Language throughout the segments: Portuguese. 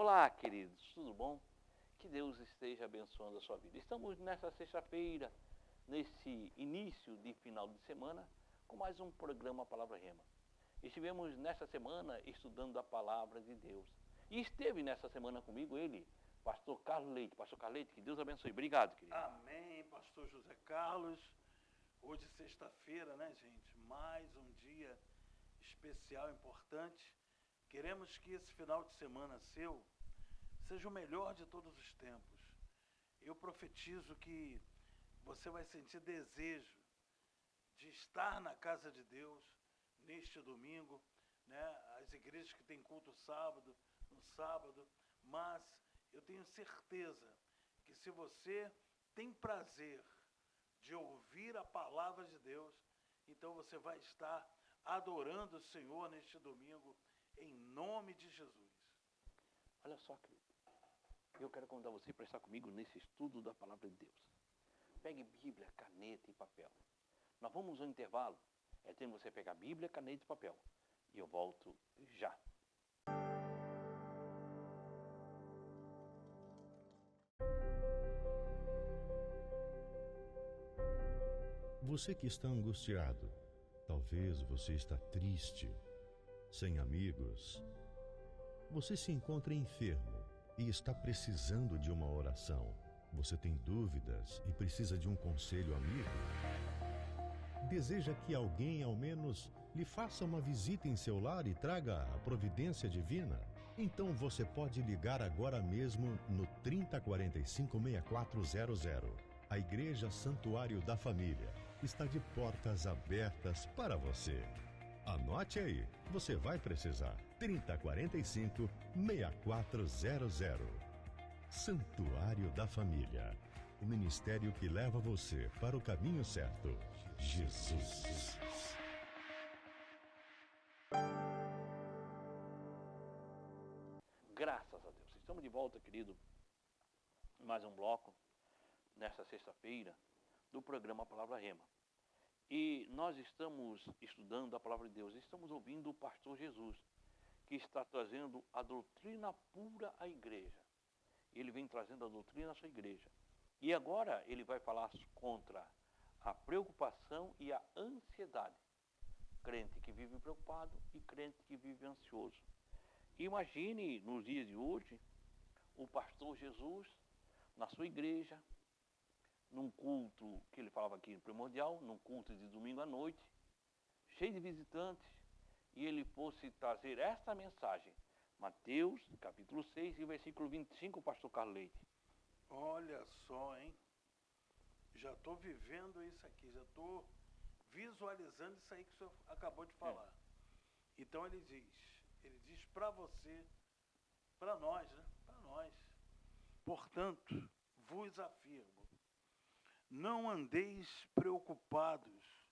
Olá, queridos, tudo bom? Que Deus esteja abençoando a sua vida. Estamos nessa sexta-feira, nesse início de final de semana, com mais um programa Palavra Rema. Estivemos nessa semana estudando a Palavra de Deus. E esteve nessa semana comigo ele, Pastor Carlos Leite. Pastor Carlos Leite, que Deus abençoe. Obrigado, querido. Amém, Pastor José Carlos. Hoje, sexta-feira, né, gente? Mais um dia especial, importante. Queremos que esse final de semana seu seja o melhor de todos os tempos. Eu profetizo que você vai sentir desejo de estar na casa de Deus neste domingo, né? As igrejas que têm culto no sábado, mas eu tenho certeza que se você tem prazer de ouvir a palavra de Deus, então você vai estar adorando o Senhor neste domingo, em nome de Jesus. Olha só, querido. Eu quero convidar você para estar comigo nesse estudo da Palavra de Deus. Pegue Bíblia, caneta e papel. Nós vamos ao intervalo. É tempo você pegar Bíblia, caneta e papel. E eu volto já. Você que está angustiado, talvez você está triste, sem amigos. Você se encontra enfermo e está precisando de uma oração. Você tem dúvidas e precisa de um conselho amigo? Deseja que alguém, ao menos, lhe faça uma visita em seu lar e traga a providência divina? Então você pode ligar agora mesmo no 3045-6400. A Igreja Santuário da Família está de portas abertas para você. Anote aí, você vai precisar. 3045-6400. Santuário da Família. O ministério que leva você para o caminho certo. Jesus. Graças a Deus. Estamos de volta, querido. Mais um bloco, nesta sexta-feira, do programa Palavra Rema. E nós estamos estudando a Palavra de Deus. Estamos ouvindo o pastor Jesus, que está trazendo a doutrina pura à igreja. Ele vem trazendo a doutrina à sua igreja. E agora ele vai falar contra a preocupação e a ansiedade. Crente que vive preocupado e crente que vive ansioso. Imagine, nos dias de hoje, o pastor Jesus, na sua igreja, num culto que ele falava aqui no primordial, num culto de domingo à noite, cheio de visitantes, e ele fosse trazer esta mensagem. Mateus, capítulo 6, e versículo 25, pastor Carlos Leite. Olha só, hein? Já estou vivendo isso aqui, já estou visualizando isso aí que o senhor acabou de falar. Então ele diz para você, para nós, né? Para nós. Portanto, vos afirmo, não andeis preocupados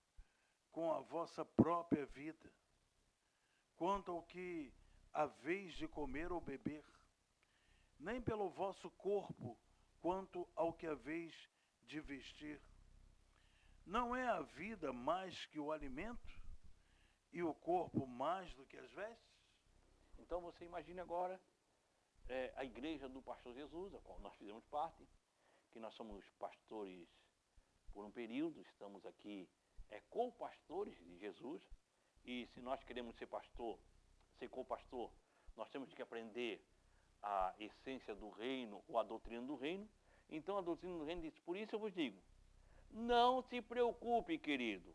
com a vossa própria vida, quanto ao que haveis de comer ou beber, nem pelo vosso corpo, quanto ao que haveis de vestir. Não é a vida mais que o alimento, e o corpo mais do que as vestes? Então você imagine agora a igreja do pastor Jesus, a qual nós fizemos parte, que nós somos pastores por um período, estamos aqui co-pastores de Jesus, e se nós queremos ser pastor, ser co-pastor, nós temos que aprender a essência do reino ou a doutrina do reino. Então a doutrina do reino diz, por isso eu vos digo, não se preocupe, querido,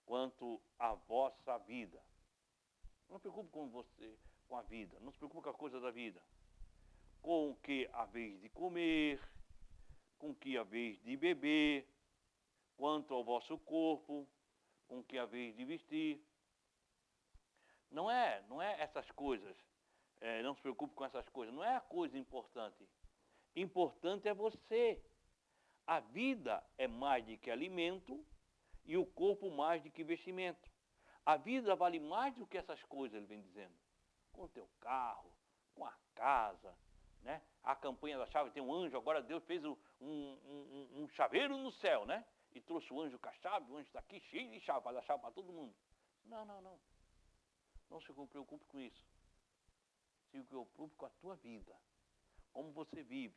quanto à vossa vida. Não se preocupe com você, com a vida, não se preocupe com a coisa da vida. Com o que haveis de comer, com o que haveis de beber, quanto ao vosso corpo, com o que haveis de vestir. Não é essas coisas, não se preocupe com essas coisas, não é a coisa importante. Importante é você. A vida é mais do que alimento e o corpo mais do que vestimento. A vida vale mais do que essas coisas, ele vem dizendo. Com o teu carro, com a casa, né? A campanha da chave tem um anjo, agora Deus fez um chaveiro no céu, né? E trouxe o anjo com a chave, o anjo está aqui cheio de chave, vai dar chave para todo mundo. Não. Não se preocupe com isso. se preocupe com a tua vida, como você vive.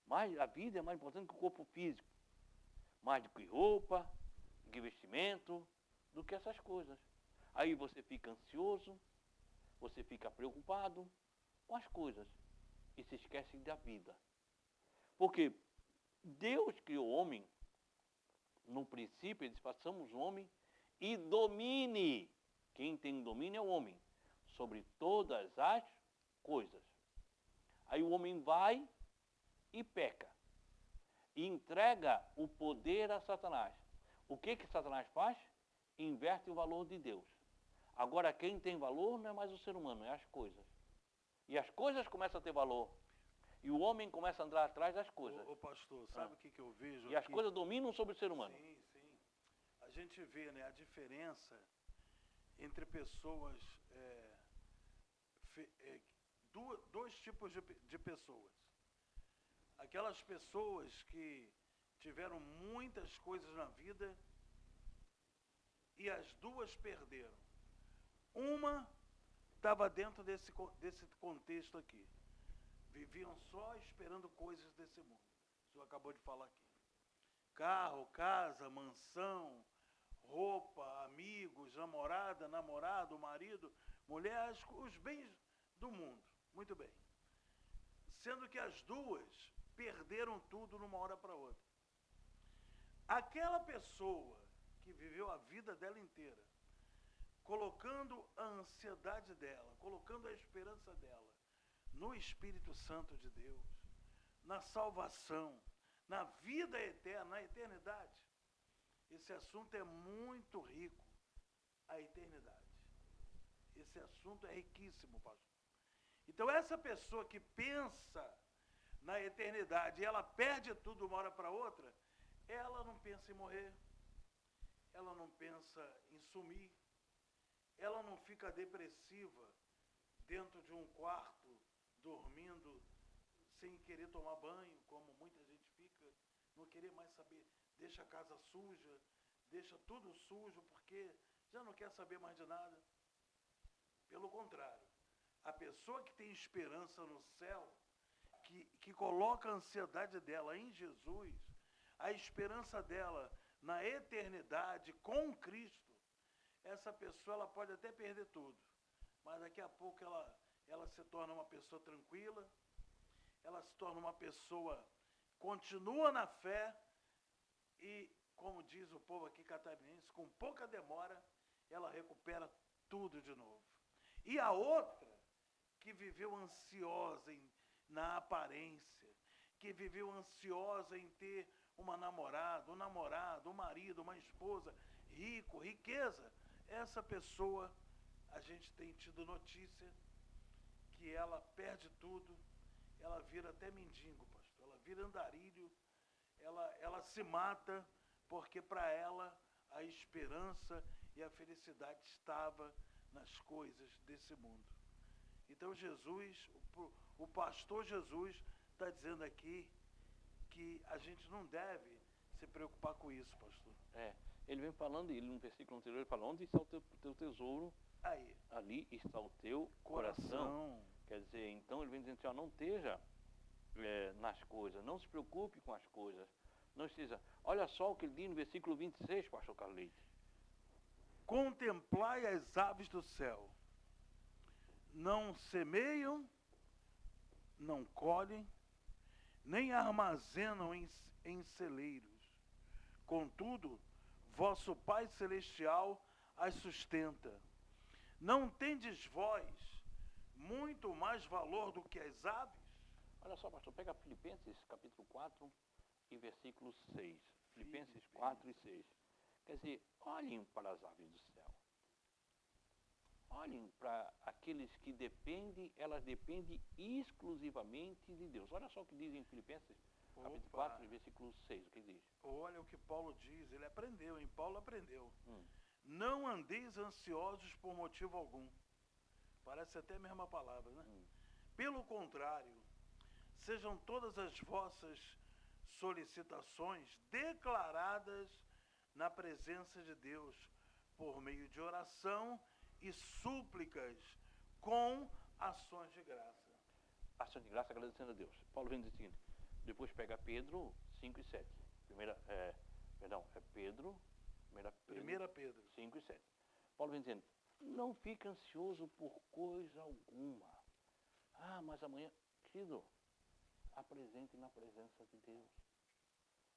Mas a vida é mais importante que o corpo físico. Mais do que roupa, do que vestimento, do que essas coisas. Aí você fica ansioso, você fica preocupado com as coisas e se esquece da vida. Porque Deus criou o homem, no princípio ele disse, façamos o homem e domine. Quem tem domínio é o homem, sobre todas as coisas. Aí o homem vai e peca. E entrega o poder a Satanás. O que Satanás faz? Inverte o valor de Deus. Agora quem tem valor não é mais o ser humano, é as coisas. E as coisas começam a ter valor. E o homem começa a andar atrás das coisas. Ô pastor, sabe o que eu vejo E aqui? as coisas dominam sobre o ser humano. Sim, sim. A gente vê, né, a diferença entre pessoas, dois tipos de pessoas. Aquelas pessoas que tiveram muitas coisas na vida e as duas perderam. Uma estava dentro desse contexto aqui. Viviam só esperando coisas desse mundo. O senhor acabou de falar aqui. Carro, casa, mansão, roupa, amigos, namorada, namorado, marido, mulher, os bens do mundo. Muito bem. Sendo que as duas perderam tudo numa hora para outra. Aquela pessoa que viveu a vida dela inteira, colocando a ansiedade dela, colocando a esperança dela no Espírito Santo de Deus, na salvação, na vida eterna, na eternidade. Esse assunto é muito rico, a eternidade. Esse assunto é riquíssimo, pastor. Então essa pessoa que pensa na eternidade e ela perde tudo de uma hora para outra, ela não pensa em morrer, ela não pensa em sumir, ela não fica depressiva dentro de um quarto, dormindo, sem querer tomar banho, como muita gente fica, não querer mais saber, deixa a casa suja, deixa tudo sujo, porque já não quer saber mais de nada. Pelo contrário, a pessoa que tem esperança no céu, que coloca a ansiedade dela em Jesus, a esperança dela na eternidade com Cristo, essa pessoa ela pode até perder tudo, mas daqui a pouco ela se torna uma pessoa tranquila, ela se torna uma pessoa, continua na fé e, como diz o povo aqui catarinense, com pouca demora, ela recupera tudo de novo. E a outra, que viveu ansiosa na aparência, que viveu ansiosa em ter uma namorada, um marido, uma esposa, rico, riqueza, essa pessoa, a gente tem tido notícia que ela perde tudo, ela vira até mendigo, pastor, ela vira andarilho, ela se mata, porque para ela a esperança e a felicidade estava nas coisas desse mundo. Então Jesus, o pastor Jesus está dizendo aqui que a gente não deve se preocupar com isso, pastor. Ele vem falando, ele no versículo anterior, ele fala, onde está o teu tesouro? Aí. Ali está o teu coração. Quer dizer, então ele vem dizendo assim, não esteja nas coisas, não se preocupe com as coisas. Não esteja. Olha só o que ele diz no versículo 26, pastor Carlos Leite. Contemplai as aves do céu. Não semeiam, não colhem, nem armazenam em celeiros. Contudo, vosso Pai Celestial as sustenta. Não tendes vós muito mais valor do que as aves? Olha só, pastor, pega Filipenses capítulo 4 e versículo 6. Filipenses 4 e 6. Quer dizer, olhem para as aves do céu. Olhem para aqueles que dependem, elas dependem exclusivamente de Deus. Olha só o que diz em Filipenses capítulo 4 e versículo 6. O que diz? Olha o que Paulo diz, ele aprendeu, hein? Paulo aprendeu. Não andeis ansiosos por motivo algum. Parece até a mesma palavra, né? Pelo contrário, sejam todas as vossas solicitações declaradas na presença de Deus, por meio de oração e súplicas, com ações de graça. Ação de graça agradecendo a Deus. Paulo vem dizer o seguinte, depois pega Pedro 5 e 7. Pedro 5 e 7. Paulo vem dizendo, não fique ansioso por coisa alguma. Ah, mas amanhã, querido, apresente na presença de Deus.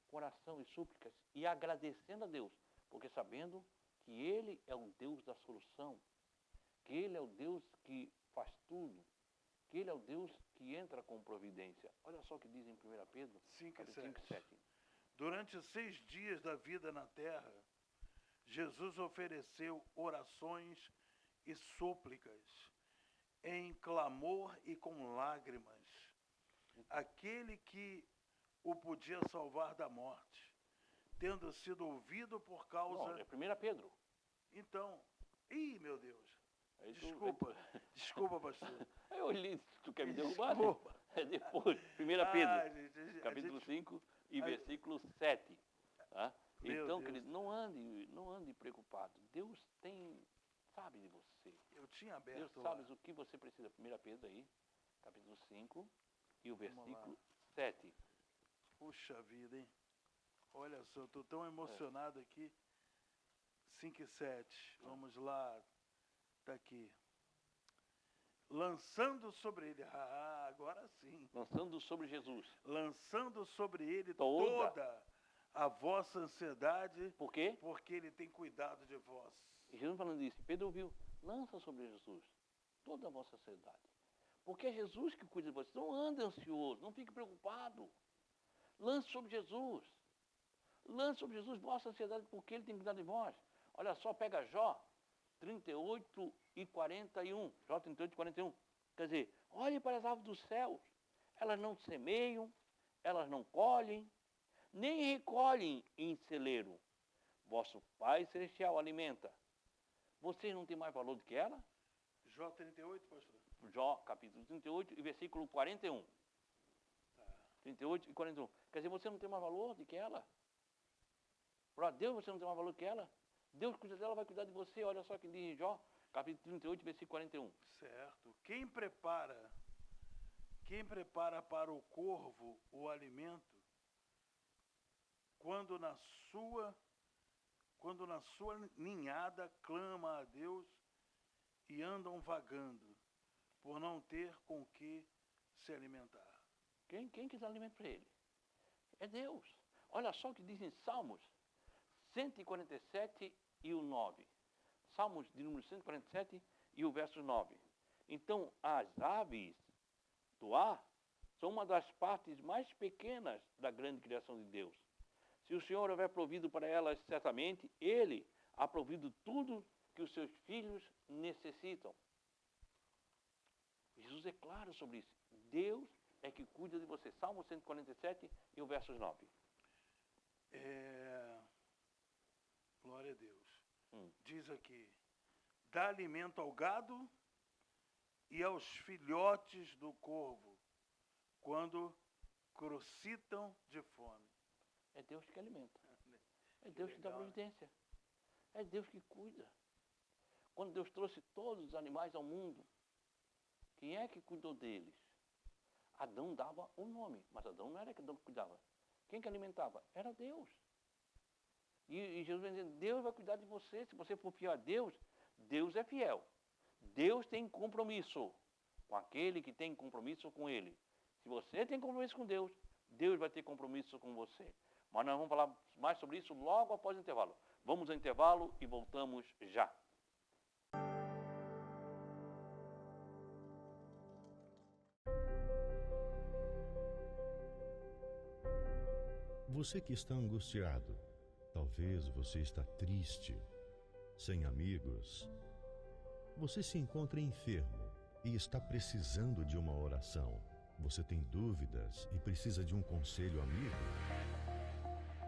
Coração e súplicas e agradecendo a Deus, porque sabendo que Ele é o Deus da solução, que Ele é o Deus que faz tudo, que Ele é o Deus que entra com providência. Olha só o que diz em 1 Pedro 5 e 5 e 7. Durante 6 dias da vida na terra, Jesus ofereceu orações e súplicas, em clamor e com lágrimas, aquele que o podia salvar da morte, tendo sido ouvido por causa... Não, é 1 Pedro. Então, meu Deus, Aí desculpa, pastor. Aí eu olhei, tu quer me derrubar? Desculpa. É depois, 1 Pedro, Gente, capítulo 5 e versículo 7. Tá? Meu Então, Deus. querido, não ande preocupado. Deus sabe de você. Eu tinha Deus aberto lá. sabe o que você precisa. 1 Pedro aí, capítulo 5 e o Vamos versículo lá. 7. Puxa vida, hein? Olha só, eu estou tão emocionado aqui. 5 e 7. Vamos lá. Está aqui. Lançando sobre ele. Agora sim. Lançando sobre Jesus. Lançando sobre ele Toda toda a vossa ansiedade. Por quê? Porque ele tem cuidado de vós. E Jesus falando isso, Pedro ouviu, lança sobre Jesus toda a vossa ansiedade. Porque é Jesus que cuida de você. Não ande ansioso, não fique preocupado. Lance sobre Jesus. Lance sobre Jesus vossa ansiedade, porque Ele tem cuidado de vós. Olha só, pega Jó 38 e 41. Jó 38 e 41. Quer dizer, olhe para as aves dos céus. Elas não semeiam, elas não colhem, nem recolhem em celeiro. Vosso Pai Celestial alimenta. Vocês não têm mais valor do que ela? Jó 38, pastor? Jó, capítulo 38 e versículo 41. Tá. 38 e 41. Quer dizer, você não tem mais valor do que ela? Para Deus você não tem mais valor do que ela? Deus cuida dela, vai cuidar de você. Olha só o que diz em Jó, capítulo 38, versículo 41. Certo. Quem prepara para o corvo o alimento, quando na sua ninhada clama a Deus e andam vagando, por não ter com que se alimentar. Quem quiser alimento para ele? É Deus. Olha só o que diz em Salmos 147 e o 9. Salmos de número 147 e o verso 9. Então, as aves do ar são uma das partes mais pequenas da grande criação de Deus. Se o Senhor houver provido para elas, certamente, Ele há provido tudo que os seus filhos necessitam. Jesus é claro sobre isso. Deus é que cuida de você. Salmo 147 e o verso 9. Glória a Deus. Diz aqui, dá alimento ao gado e aos filhotes do corvo, quando crocitam de fome. É Deus que alimenta. É Deus que dá providência. É Deus que cuida. Quando Deus trouxe todos os animais ao mundo, quem é que cuidou deles? Adão dava o nome, mas Adão não era que Adão cuidava. Quem que alimentava? Era Deus. E Jesus vai dizendo, Deus vai cuidar de você. Se você for fiel a Deus, Deus é fiel. Deus tem compromisso com aquele que tem compromisso com Ele. Se você tem compromisso com Deus, Deus vai ter compromisso com você. Mas nós vamos falar mais sobre isso logo após o intervalo. Vamos ao intervalo e voltamos já. Você que está angustiado, talvez você está triste, sem amigos. Você se encontra enfermo e está precisando de uma oração. Você tem dúvidas e precisa de um conselho amigo?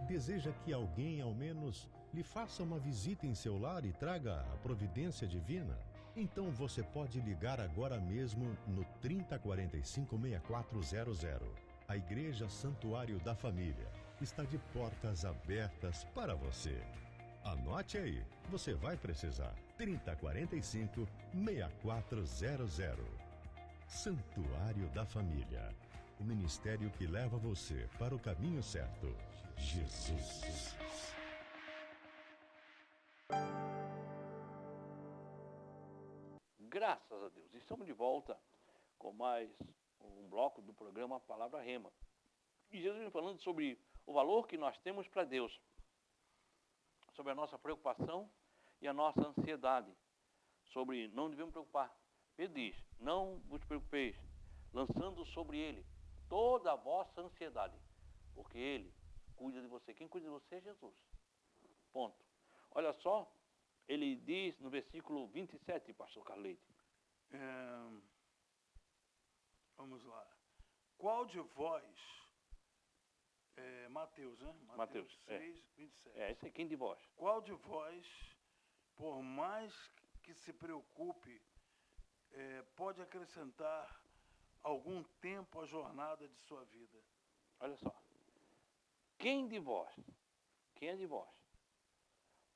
Deseja que alguém, ao menos, lhe faça uma visita em seu lar e traga a providência divina? Então você pode ligar agora mesmo no 3045-6400. A Igreja Santuário da Família está de portas abertas para você. Anote aí, você vai precisar. 3045-6400. Santuário da Família. O ministério que leva você para o caminho certo. Jesus. Graças a Deus. Estamos de volta com mais um bloco do programa Palavra Rema. E Jesus vem falando sobre o valor que nós temos para Deus, sobre a nossa preocupação e a nossa ansiedade, sobre não devemos preocupar. Ele diz, não vos preocupeis, lançando sobre Ele toda a vossa ansiedade, porque Ele cuida de você. Quem cuida de você é Jesus. Ponto. Olha só, ele diz no versículo 27, pastor Carleite. Vamos lá. Qual de vós, Mateus, né? Mateus 6, 27. Esse é quem de vós? Qual de vós, por mais que se preocupe, pode acrescentar algum tempo à jornada de sua vida? Olha só. Quem de vós, quem é de vós,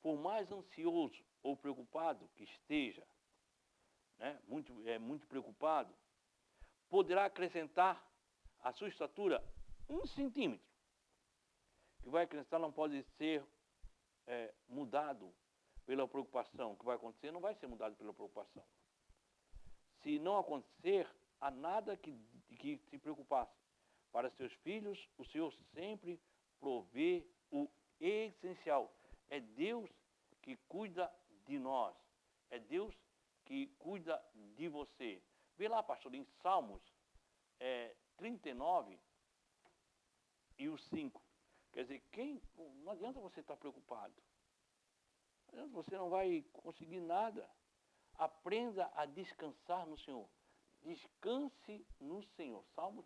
por mais ansioso ou preocupado que esteja, né, muito preocupado, poderá acrescentar à sua estatura 1 centímetro. O que vai acrescentar não pode ser mudado pela preocupação. O que vai acontecer não vai ser mudado pela preocupação. Se não acontecer, há nada que se preocupasse. Para seus filhos, o Senhor sempre provê o essencial. É Deus que cuida de nós. É Deus que cuida de você. Vê lá, pastor, em Salmos 39 e o 5. Quer dizer, não adianta você estar preocupado. Não adianta, você não vai conseguir nada. Aprenda a descansar no Senhor. Descanse no Senhor. Salmos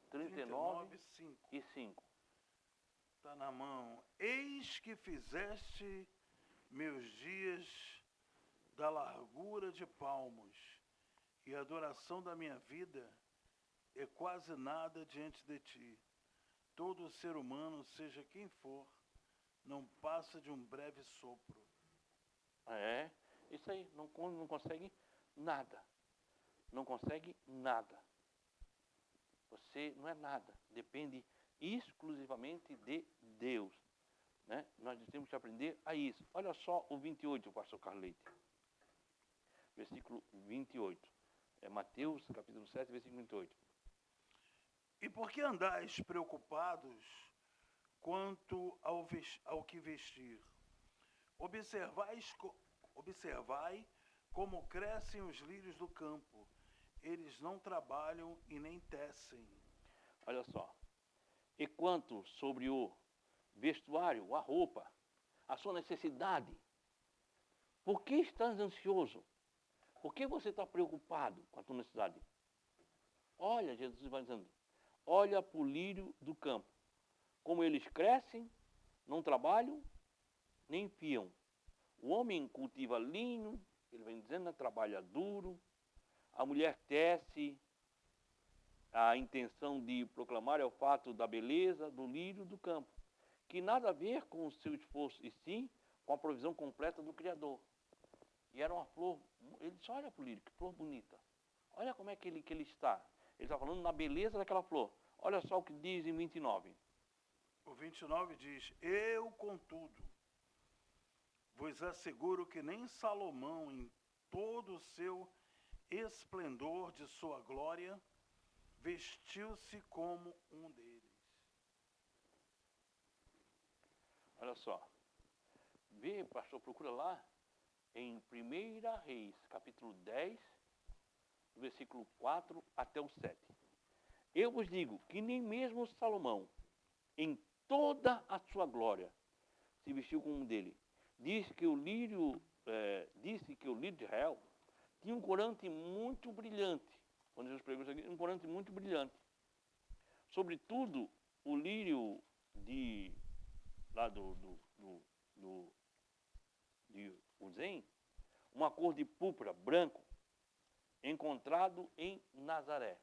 39 e 5. Está na mão. Eis que fizeste meus dias da largura de palmos, e a duração da minha vida é quase nada diante de ti. Todo ser humano, seja quem for, não passa de um breve sopro. Isso aí, não consegue nada. Não consegue nada. Você não é nada, depende exclusivamente de Deus. Né? Nós temos que aprender a isso. Olha só o 28, pastor Carleite. Versículo 28. É Mateus, capítulo 7, versículo 28. E por que andais preocupados quanto ao que vestir? Observai como crescem os lírios do campo. Eles não trabalham e nem tecem. Olha só. E quanto sobre o vestuário, a roupa, a sua necessidade? Por que estás ansioso? Por que você está preocupado com a tua necessidade? Olha, Jesus vai dizendo, olha para o lírio do campo. Como eles crescem, não trabalham, nem fiam. O homem cultiva linho, ele vem dizendo, trabalha duro. A mulher tece. A intenção de proclamar é o fato da beleza do lírio do campo, que nada a ver com o seu esforço, e sim com a provisão completa do Criador. E era uma flor, ele disse, olha para o lírio, que flor bonita. Olha como é que ele está. Ele está falando na beleza daquela flor. Olha só o que diz em 29. O 29 diz, eu, contudo, vos asseguro que nem Salomão, em todo o seu esplendor de sua glória, vestiu-se como um deles. Olha só. Vê, pastor, procura lá em 1 Reis, capítulo 10, versículo 4 até o 7. Eu vos digo que nem mesmo Salomão, em toda a sua glória, se vestiu como um dele. Disse que o lírio de Israel tinha um corante muito brilhante. Quando Jesus pregou isso aqui, um corante muito brilhante. Sobretudo, o lírio de Uzem, uma cor de púrpura, branco, encontrado em Nazaré.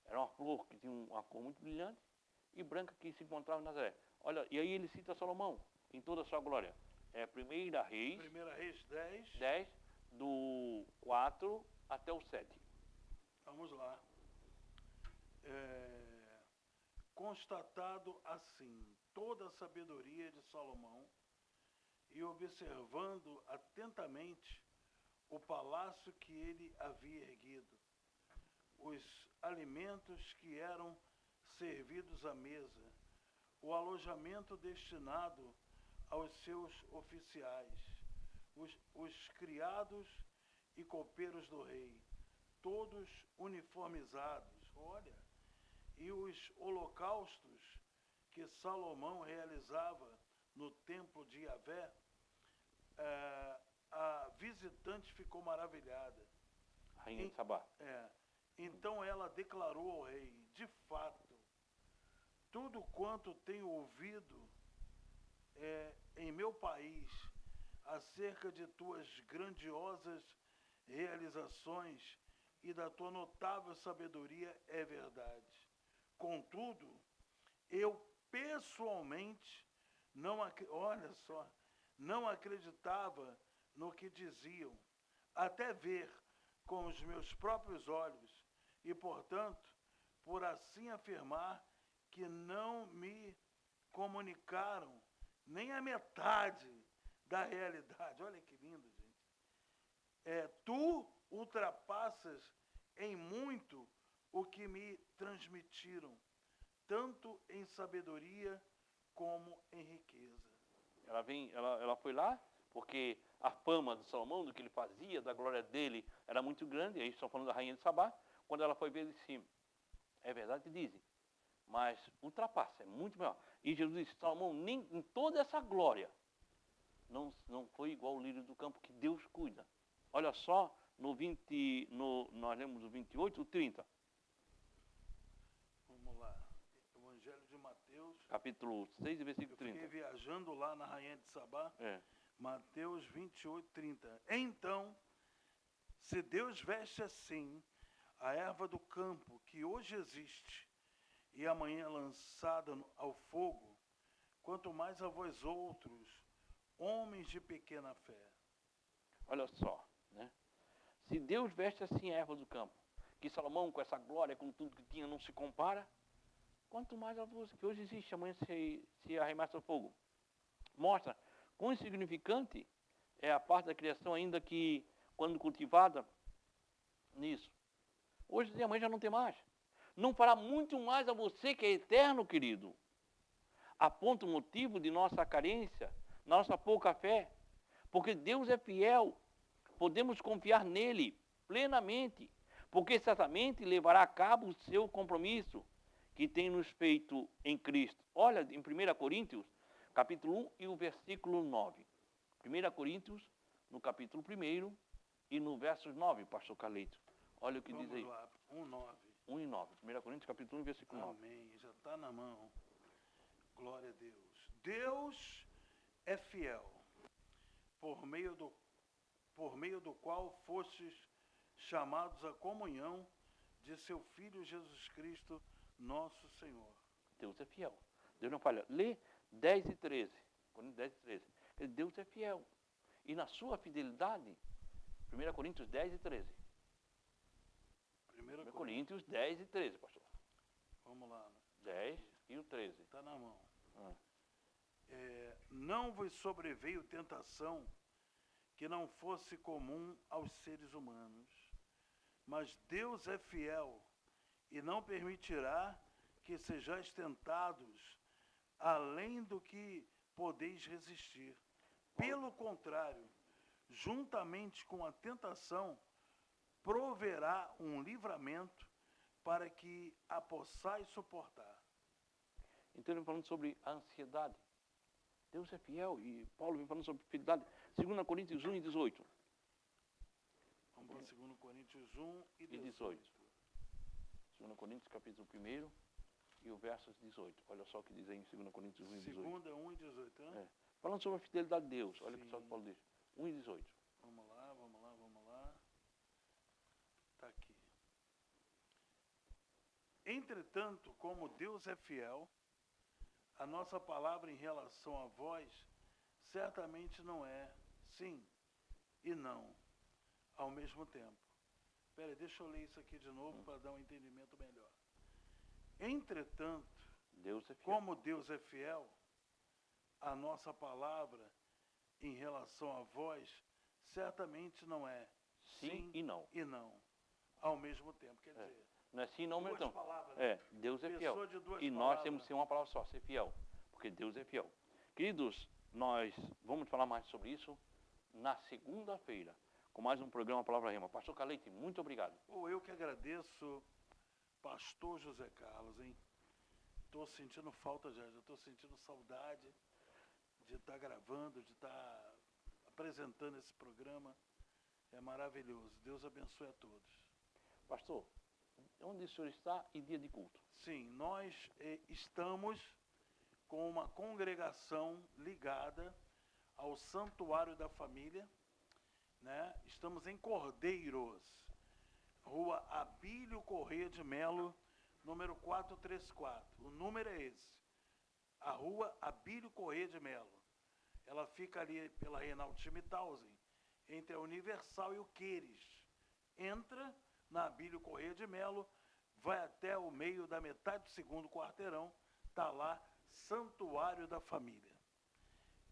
Era uma flor que tinha uma cor muito brilhante e branca que se encontrava em Nazaré. Olha, e aí ele cita Salomão, em toda a sua glória. É 1 Reis 10, do 4 até o 7. Vamos lá. Constatado assim toda a sabedoria de Salomão e observando atentamente o palácio que ele havia erguido, os alimentos que eram servidos à mesa, o alojamento destinado aos seus oficiais, os criados e copeiros do rei, todos uniformizados, olha, e os holocaustos que Salomão realizava no templo de Yahvé, a visitante ficou maravilhada. Rainha de Sabá. Então ela declarou ao rei, de fato, tudo quanto tenho ouvido em meu país acerca de tuas grandiosas realizações e da tua notável sabedoria é verdade. Contudo, eu pessoalmente não acreditava no que diziam, até ver com os meus próprios olhos, e, portanto, por assim afirmar que não me comunicaram nem a metade da realidade. Olha que lindo, gente. Tu ultrapassas em muito o que me transmitiram, tanto em sabedoria como em riqueza. Ela foi lá porque a fama de Salomão, do que ele fazia, da glória dele, era muito grande. Aí estão falando da rainha de Sabá. Quando ela foi ver, ele disse, é verdade que dizem, mas ultrapassa, é muito melhor. E Jesus disse, Salomão, nem em toda essa glória, não foi igual o lírio do campo que Deus cuida. Olha só, nós lemos o 28, o 30. Vamos lá. Evangelho de Mateus. Capítulo 6, versículo 30. Eu fiquei viajando lá na Rainha de Sabá. Mateus 28, 30. Então, se Deus veste assim a erva do campo, que hoje existe, e amanhã lançada ao fogo, quanto mais a vós outros, homens de pequena fé. Olha só, né? Se Deus veste assim a erva do campo, que Salomão, com essa glória, com tudo que tinha, não se compara, quanto mais a vós, que hoje existe, amanhã se arremessa ao fogo. Mostra quão insignificante é a parte da criação, ainda que, quando cultivada, nisso. Hoje e amanhã já não tem mais. Não fará muito mais a você que é eterno, querido. Aponta o motivo de nossa carência, nossa pouca fé. Porque Deus é fiel. Podemos confiar nele plenamente. Porque certamente levará a cabo o seu compromisso que tem nos feito em Cristo. Olha, em 1 Coríntios, capítulo 1 e o versículo 9. 1 Coríntios, no capítulo 1 e no verso 9, pastor Carleito. Olha o que diz aí. Vamos lá, 1:9. 1 e 9. 1 Coríntios, capítulo 1, versículo 9. Amém. Já está na mão. Glória a Deus. Deus é fiel, por meio do qual fostes chamados à comunhão de seu Filho Jesus Cristo, nosso Senhor. Deus é fiel. Deus não falha. Lê 10 e 13. Coríntios 10 e 13. Deus é fiel. E na sua fidelidade, 1 Coríntios 10 e 13. 1 Coríntios 10 e 13, pastor. Vamos lá. 10 e o 13. Está na mão. Não vos sobreveio tentação que não fosse comum aos seres humanos. Mas Deus é fiel e não permitirá que sejais tentados além do que podeis resistir. Pelo contrário, juntamente com a tentação, proverá um livramento para que a possais suportar. Então ele falando sobre a ansiedade. Deus é fiel e Paulo vem falando sobre fidelidade. 2 Coríntios 1 e 18. Vamos para 2 Coríntios 1 e 18. 2 Coríntios capítulo 1 e o verso 18. Olha só o que diz aí em 2 Coríntios 1 e 18. 2 1 e 18, né? Falando sobre a fidelidade de Deus. Olha o que o Paulo diz. 1 e 18. Vamos lá. Está aqui. Entretanto, como Deus é fiel, a nossa palavra em relação a vós certamente não é sim e não ao mesmo tempo. Espera aí, deixa eu ler isso aqui de novo para dar um entendimento melhor. Entretanto, Deus é fiel. como Deus é fiel, a nossa palavra em relação a vós certamente não é Sim e não. e não ao mesmo tempo. Quer dizer, Não é sim e não ao mesmo duas tempo. palavras, né? Deus é fiel. Pessoa de duas E nós palavras. temos que ser uma palavra só, ser fiel. Porque Deus é fiel. Queridos, nós vamos falar mais sobre isso na segunda-feira, com mais um programa Palavra Rema. Pastor Caleite, muito obrigado. Eu que agradeço, pastor José Carlos, hein? Estou sentindo falta já estou sentindo saudade de estar gravando, de estar apresentando esse programa. É maravilhoso. Deus abençoe a todos. Pastor, onde o senhor está e dia de culto? Sim, nós estamos com uma congregação ligada ao Santuário da Família, né? Estamos em Cordeiros, Rua Abílio Corrêa de Melo, número 434. O número é esse. A Rua Abílio Corrêa de Melo. Ela fica ali pela Reinaldo Schmithausen, entre a Universal e o Queires. Entra na Abílio Corrêa de Melo, vai até o meio da metade do segundo quarteirão, está lá, Santuário da Família.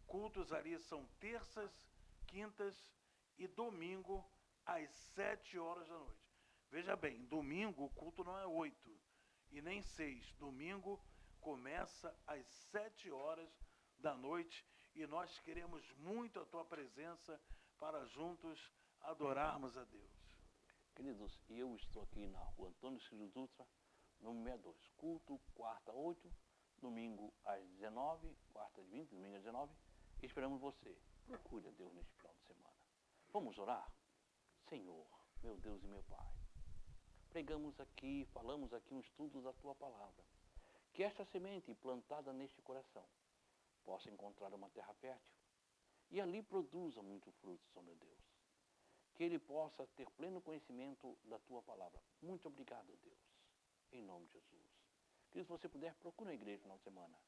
Cultos ali são terças, quintas e domingo, às 7 horas da noite. Veja bem, domingo o culto não é 8 e nem 6. Domingo começa às 7 horas da noite e nós queremos muito a tua presença para juntos adorarmos a Deus. Queridos, eu estou aqui na Rua Antônio Cílio Dutra, número 62. Culto, quarta, 8, domingo às 19, quarta às 20, domingo às 19. Esperamos você. Procure a Deus neste final de semana. Vamos orar? Senhor, meu Deus e meu Pai, pregamos aqui, falamos aqui um estudo da Tua Palavra. Que esta semente plantada neste coração possa encontrar uma terra fértil e ali produza muito fruto, Senhor Deus. Que ele possa ter pleno conhecimento da Tua Palavra. Muito obrigado, Deus. Em nome de Jesus. Que se você puder, procure a igreja no final de semana.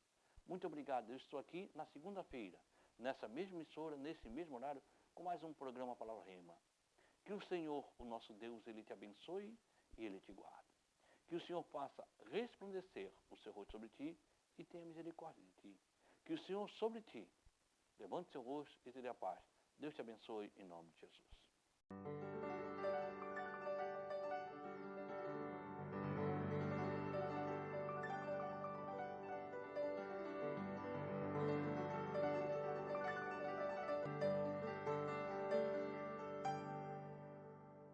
Muito obrigado. Eu estou aqui na segunda-feira, nessa mesma emissora, nesse mesmo horário, com mais um programa Palavra Rema. Que o Senhor, o nosso Deus, Ele te abençoe e Ele te guarde. Que o Senhor faça resplandecer o seu rosto sobre ti e tenha misericórdia de ti. Que o Senhor sobre ti levante seu rosto e te dê a paz. Deus te abençoe em nome de Jesus.